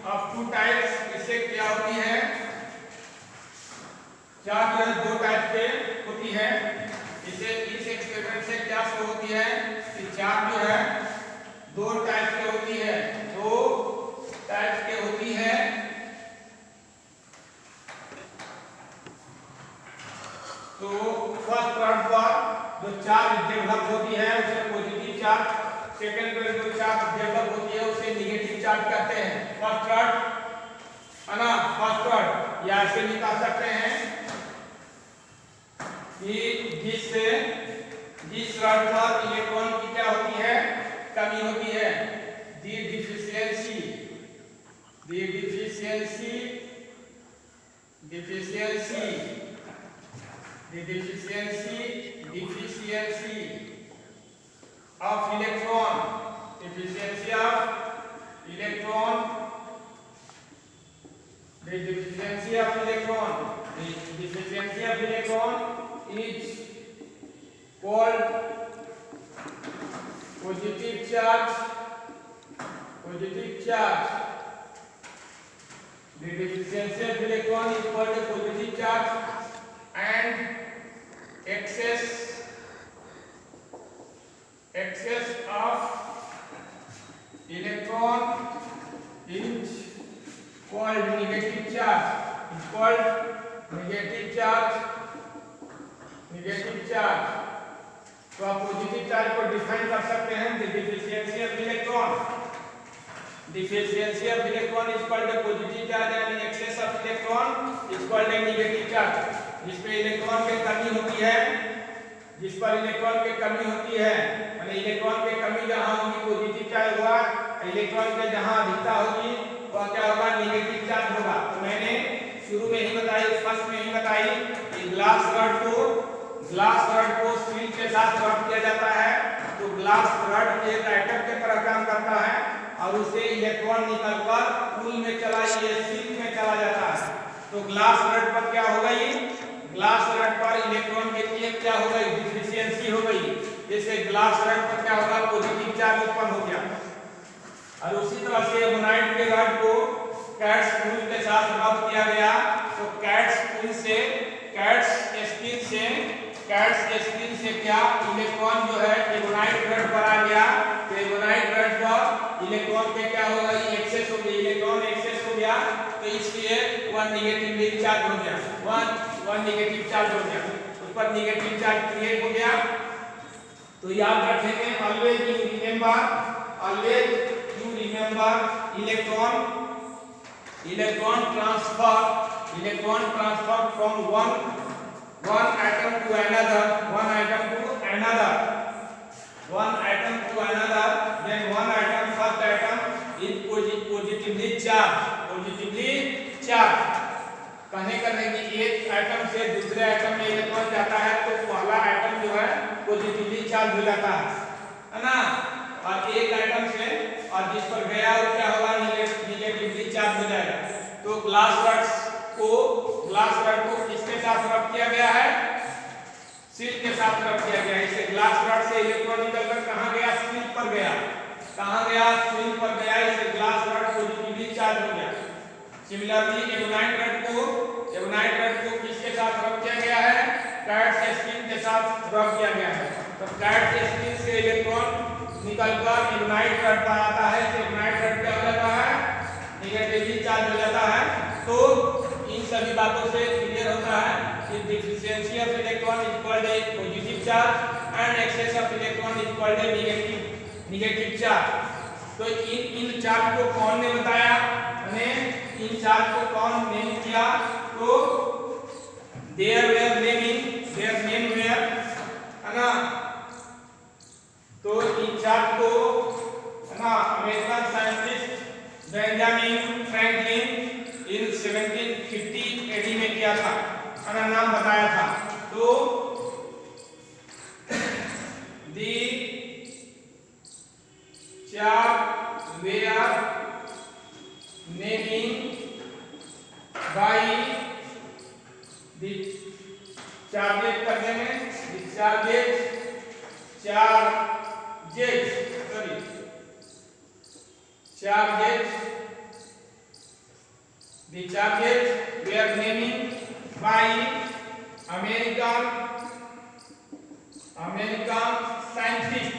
S1: of two types. इससे क्या होती है, चार्ज दो टाइप के होती है। इसे इस एक्सपेरिमेंट से क्या शो होती है कि चार्ज जो है दो टाइप के होती है, तो फर्स्ट रॉड पर जो चार्ज डेवलप होती है उसे पॉजिटिव चार्ज, सेकंड पर जो चार्ज डेवलप होती है उसे नेगेटिव चार्ज कहते हैं। फर्स्ट रॉड है ना, फर्स्ट रॉड या ऐसे निकाल सकते हैं कि जिस रॉड पर इलेक्ट्रॉन की क्या होती है कमी होती है, दी deficiency of electron, efficiency of electron is called positive charge. The efficiency of electron is called a positive charge, and excess of electron is called negative charge. तो आप पॉजिटिव चार्ज को डिफाइन कर सकते हैं, the deficiency of electron is called a positive charge and excess of electron is called a negative charge. जिस पर इलेक्ट्रॉन की कमी होती है, माने इलेक्ट्रॉन की कमी जहां होगी पॉजिटिव चार्ज होगा, इलेक्ट्रॉन के जहां अधिकता होगी वह क्या होगा नेगेटिव चार्ज होगा। तो मैंने शुरू में ही बताई, फर्स्ट में ही बताई कि ग्लास रॉड को स्टील के साथ रब किया जाता है, तो ग्लास रॉड एक एटम के तरह काम करता है और उसे इलेक्ट्रॉन निकलकर कूल में चला, ये सिल्क में चला जाता है। तो ग्लास रॉड पर क्या हो गई, ग्लास रॉड पर इलेक्ट्रॉन की क्या हो गई डिफिशियंसी हो गई, जैसे ग्लास रॉड पर क्या होगा पॉजिटिव चार्ज उत्पन्न हो गया। और उसी तरह से मोनाइट के रॉड को कैट्स स्पूल के साथ रब किया गया, तो कैट्स स्पिन से क्या इलेक्ट्रॉन जो है एगोनाइट रॉड पर आ गया, तो एगोनाइट रॉड पर इलेक्ट्रॉन के क्या हो गई एक्सेस हो गई, इलेक्ट्रॉन एक्सेस हो गया, तो इसलिए वन नेगेटिव चार्ज हो गया, वन नेगेटिव चार्ज हो गया, उस पर नेगेटिव चार्ज क्रिएट हो गया। तो याद रखेंगे, always you remember electron transfer from one atom to another, then one atom, first atom is positively charged। कहने कि एक एटम से दूसरे एटम में इलेक्ट्रॉन जाता है तो पहला एटम जो है पॉजिटिवली चार्ज हो जाता है ना, और एक एटम से और जिस पर गया वो क्या होगा नेगेटिवली चार्ज हो जाएगा। तो ग्लास रॉड को किसके साथ रब किया गया है, सिल्क के साथ रब किया गया। इसे ग्लास रॉड से इलेक्ट्रॉन निकलकर कहां गया? स्क्रीन पर गया। कहां गया? स्क्रीन पर गया। इसे ग्लास रॉड पॉजिटिवली चार्ज हो गया। सिमिलरली एवनाइट रॉड को किसके साथ रब किया गया है? कैट स्क्रीन के साथ रब किया गया है। तो कैट स्क्रीन से इलेक्ट्रॉन निकलकर एवनाइट रॉड पर आता है। तो एवनाइट रॉड क्या हो जाता है? नेगेटिवली चार्ज हो जाता है। तो इन सभी बातों से क्लियर होता है कि deficiency of electron is equal to positive charge and excess of electron is equal to negative charge. तो इन चार्ज को कौन ने बताया? हमें इन चार्ज को कौन नेम किया? तो देयर नेम वेयर है ना। तो इन चार्ज को है ना American scientist Benjamin Franklin in 1750 AD में किया था, है ना, नाम बताया था। तो the charge were naming by the charges करने में the charges were named by American scientist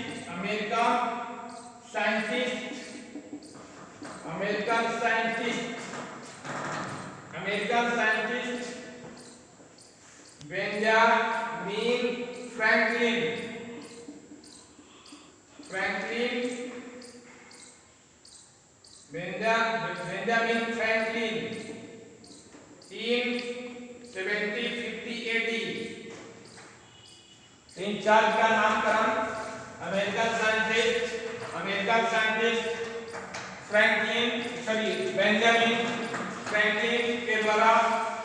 S1: Benjamin Franklin in 1750 AD। In charge का नामकरण अमेरिकन साइंटिस्ट बेंजामिन फ्रैंकलिन के द्वारा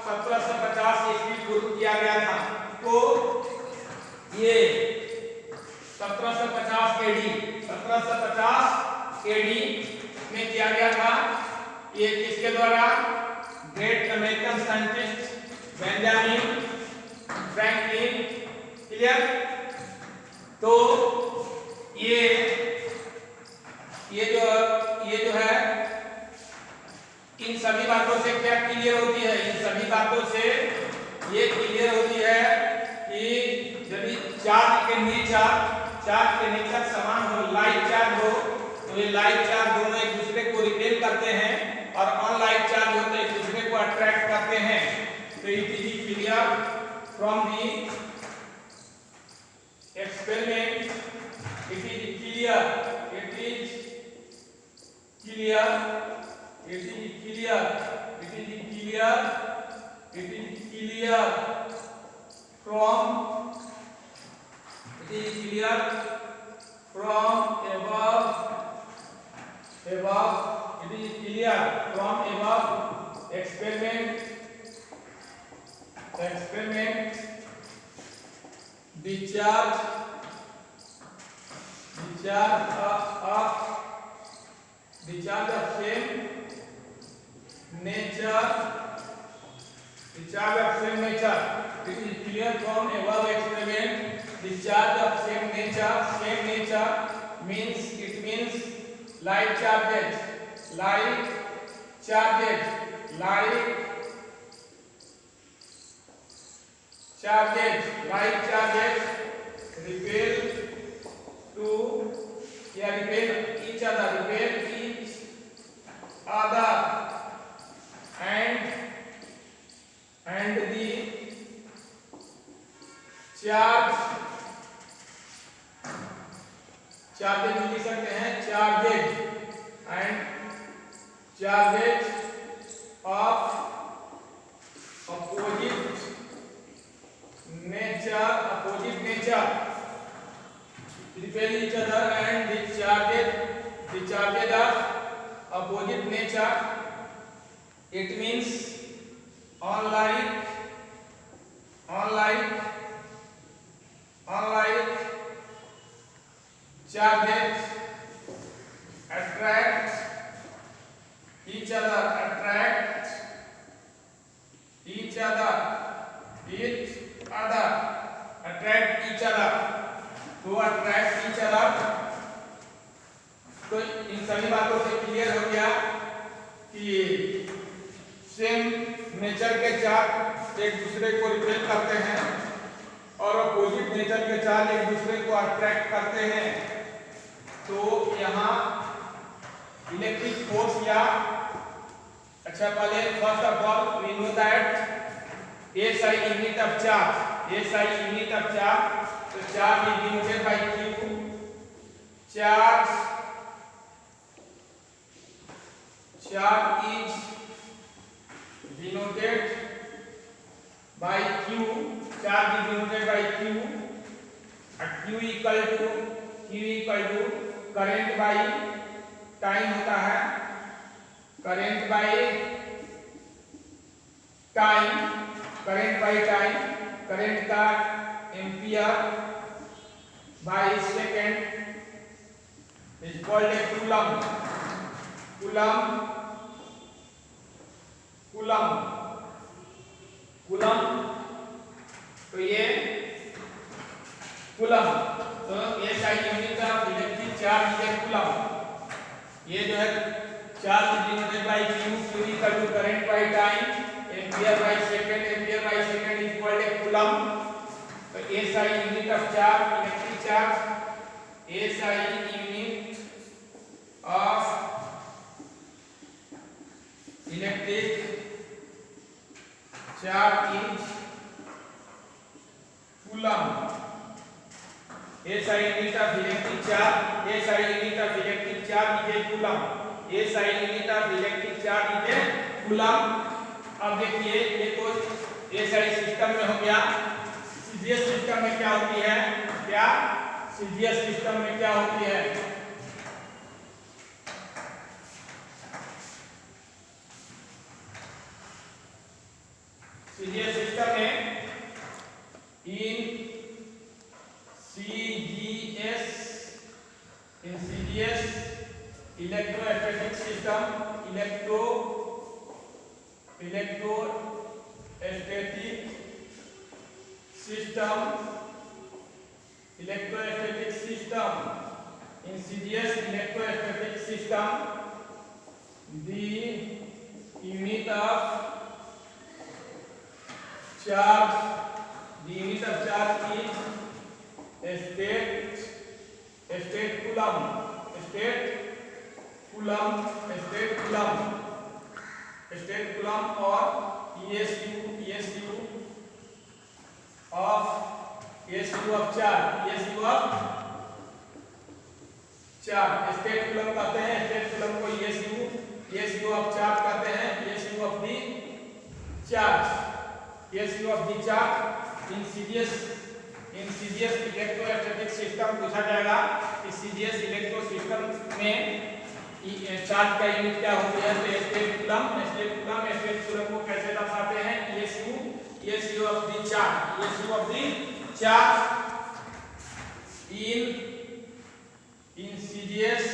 S1: 1750 ईस्वी पूर्व किया गया था। तो ये 1750 एडी में किया गया था। ये किसके द्वारा? Great American scientist Benjamin Franklin. Clear? तो ये जो है इन सभी बातों से क्या क्लियर होती है? इन सभी बातों से ये क्लियर होती है कि यदि चार्ज के नेचर समान हो, लाइक चार्ज हो, तो ये लाइक चार्ज दोनों एक दूसरे को रिपेल करते हैं और अनलाइक चार्ज होते एक दूसरे को अट्रैक्ट करते हैं। तो it is clear from the experiment, it is clear from above experiment the charge of same nature it is clear from above experiment the charge of same nature means like charges repel each other and the charges लिख सकते हैं charges of opposite nature repel each other and the charges of opposite nature it means unlike charges attract each other attract attract each other, to attract each other। तो इन सभी बातों से क्लियर हो गया कि सेम नेचर के चार्ज एक दूसरे को रिपेल करते हैं और अपोजिट नेचर के चार्ज एक दूसरे को अट्रैक्ट करते हैं। तो यहाँ इलेक्ट्रिक फोर्स या अच्छा पहले first of all we know that SI unit of charge, SI unit of charge, तो charge is denoted by Q, charge is denoted by Q, charge is denoted by Q, Q equal to current by time होता है, current by time, current का ampere by second is called a coulomb, तो ये कूलम, तो SI unit of electric charge है कूलम। ये जो है charge denoted by Q equal to current by time, ampere by second is called a coulomb. तो SI unit of charge electric charge, SI unit of electric charge is coulomb. SI unit of electric charge, SI unit of electric charge is a coulomb, SI unit of electric charge is a coulomb. अब देखिए ये तो SI सिस्टम में हो गया। CGS सिस्टम में क्या होती है, क्या CGS सिस्टम में क्या होती है? CGS सिस्टम में in CGS electrostatic system, in CGS electrostatic system, the unit of charge is state coulomb or ESU of charge, state coulomb कहते हैं, स्टेट कूलम को ESU ऑफ चार्ज कहते हैं, ESU of the charge. In CGS electrostatic system पूछा जाएगा कि CGS इलेक्ट्रो सिस्टम में चार्ज का यूनिट क्या होती है? तो स्टेट कूलम को कैसे दर्शाते हैं? ESU of the charge in CGS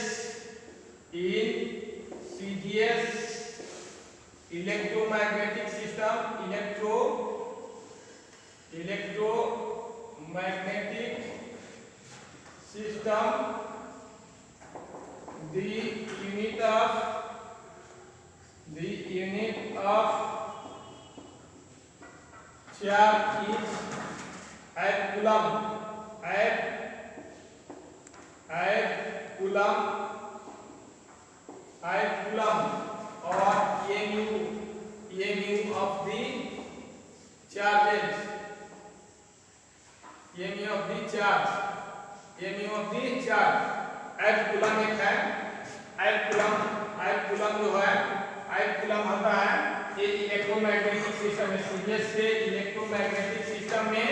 S1: electromagnetic system, the unit of charge is coulomb, और EMU of the charges, coulomb एक है, coulomb जो है, coulomb होता है ये इलेक्ट्रोमैग्नेटिक सिस्टम में, CGS के इलेक्ट्रोमैग्नेटिक सिस्टम में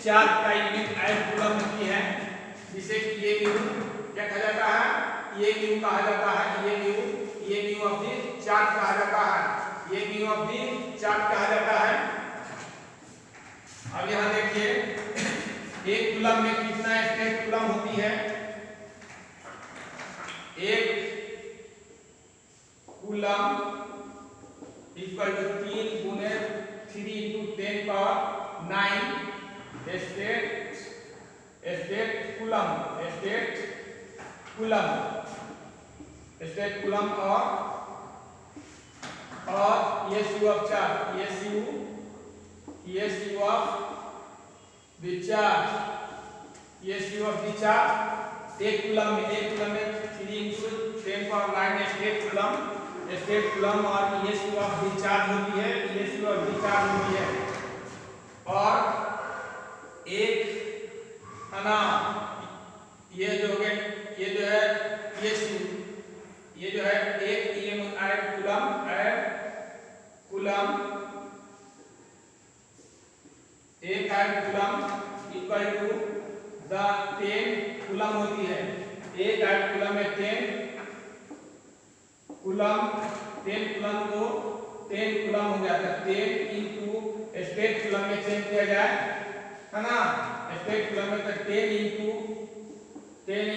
S1: चार्ज का यूनिट coulomb होती है, जिसे कि EMU क्या कहा जाता है? EMU कहा जाता है, EMU ऑफ द चार्ज कहा जाता है, EMU ऑफ द चार्ज कहा जाता है। अब यहाँ देखिए एक कूलम में कितना स्टेट कूलम होती है? एक coulomb equal to 3 × 10⁹ stat stat coulomb और ESU of charge, ESU of the charge, एक कूलम में 3 × 10⁹ स्टेट कूलम और ESU of the charge होती है, और एक है ना, ये जो है ESU, ये जो है एक इक्वल टू द 10 कूलम होती है। एक आयत कूलम में 10 कूलम को 10 कूलम हो जाता है। 10 इंटू स्टेट कूलम में चेंज किया जाए, है ना, स्टेट कूलम में 10 इंटू 3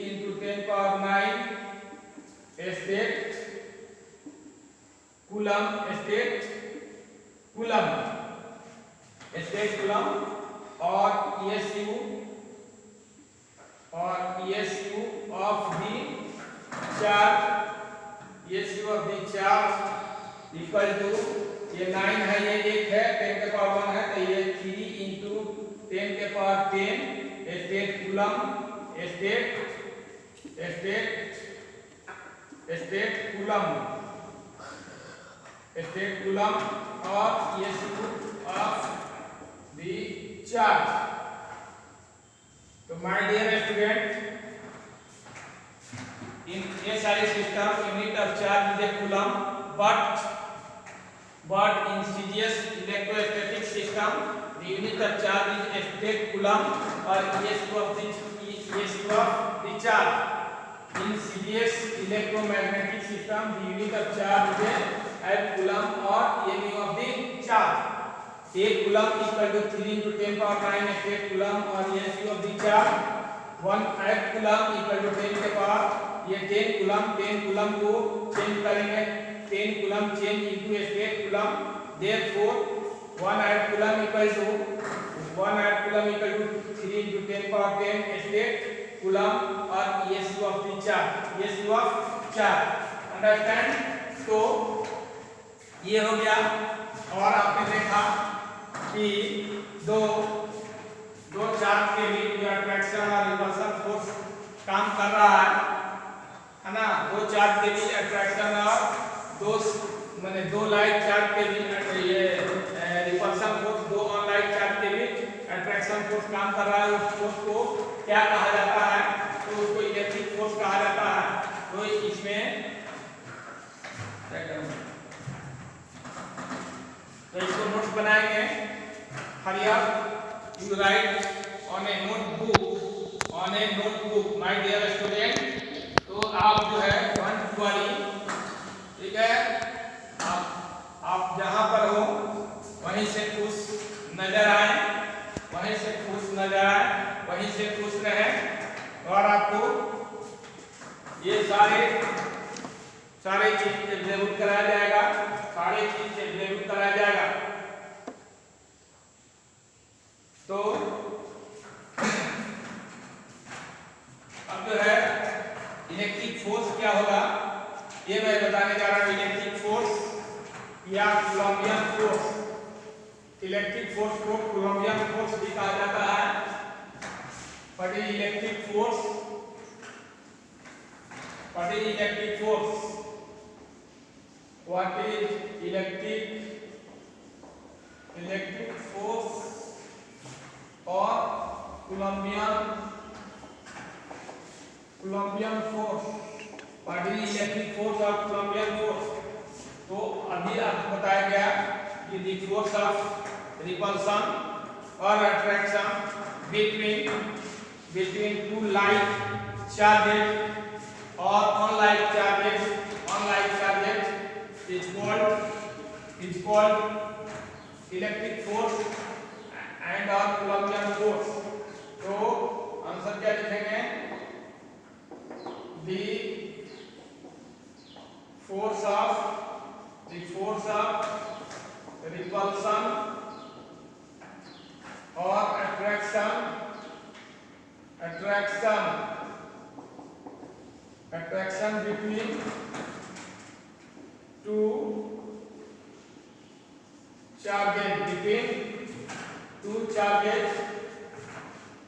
S1: इंटू 10⁹ स्टेट कूलम और ESU of the charge equal to, ये 9 है, ये 1 है, 10⁻1 है, तो ये 3 इंटू 10⁻10 स्टेट कूलम और ESU of the charge। तो my dear student, in SI system unit of charge is a coulomb, but in CGS electrostatic system the unit of charge is a state coulomb or ESU of the charge। In CGS electromagnetic system the unit of charge is a coulomb or EMU of the charge। एक coulomb equal to 3 × 10⁻9 stat coulomb और ESU of the charge। 1 coulomb equal to 10 के पावर, ये 10 कूलम को चेंज करेंगे, 10 coulomb change into stat coulomb, therefore 1 coulomb equal to 3 × 10⁻10 stat coulomb और ESU of the charge। Understand? तो ये हो गया। और आपने देखा कि दो चार्ज के बीच जो अट्रैक्शन और रिपल्सन फोर्स काम कर रहा है ना, दो चार्ज के बीच अट्रैक्शन और दो लाइट चार्ज के बीच ये रिपल्सन फोर्स, दो अनलाइट चार्ज के बीच अट्रैक्शन फोर्स काम कर रहा है। उस फोर्स को क्या कहा जाता है? तो उसको इलेक्ट्रिक फोर्स कहा जाता है। तो इसमें तो इसको नोट्स बनाएंगे। Hurry up, you write on a notebook my dear student. तो आप जो है 1 वाली, ठीक है, आप जहां पर हो वहीं से खुश नजर आए, वहीं से खुश रहे, और आपको ये सारे चीज एग्जीक्यूट कराया जाएगा, तो अब जो है इलेक्ट्रिक फोर्स क्या होगा ये मैं बताने जा रहा हूं। इलेक्ट्रिक फोर्स या कूलम्बियन फोर्स, इलेक्ट्रिक फोर्स को कूलम्बियन फोर्स भी कहा जाता है। What is electric force? What is electric force? What is electric force or Coulombian force? What is electric force or Coulombian force? तो अभी आपको बताया गया कि the force of repulsion or attraction between two like charges or unlike charges is called electric force and or Coulombian force। तो आंसर क्या लिखेंगे? The force of repulsion or attraction charges,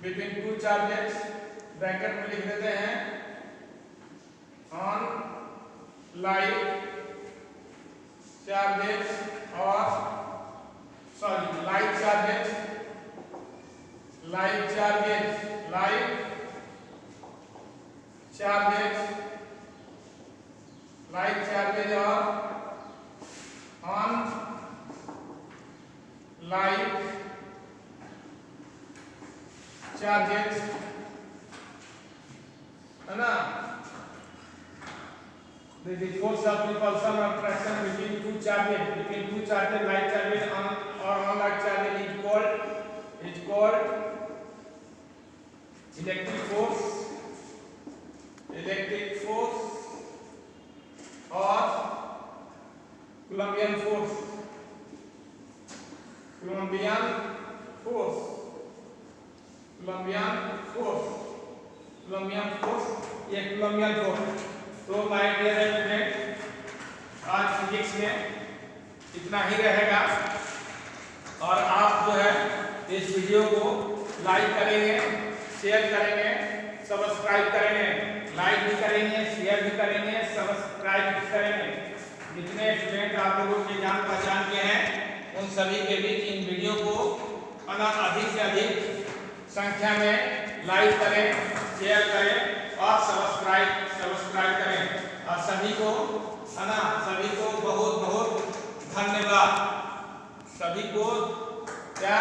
S1: between two charges, bracket में लिख देते हैं ऑन लाइट चार्जेस और sorry light charges, light charges, light charges, light charges और ऑन लाइट चार्जेस, है ना। The force of repulsion or attraction between two charges, light charges or on light charges is called electric force or Coulombian force, ये Coulombian force। तो माय डियर स्टूडेंट, आज फिजिक्स में इतना ही रहेगा और आप जो है इस वीडियो को लाइक करेंगे, शेयर करेंगे, सब्सक्राइब करेंगे, लाइक भी करेंगे, शेयर भी करेंगे, सब्सक्राइब भी करेंगे। जितने स्टूडेंट आप लोगों के जान पहचान के हैं उन सभी के बीच इन वीडियो को अधिक से अधिक संख्या में लाइक करें, शेयर करें और सब्सक्राइब करें। और सभी को है ना, सभी को बहुत बहुत धन्यवाद। सभी को क्या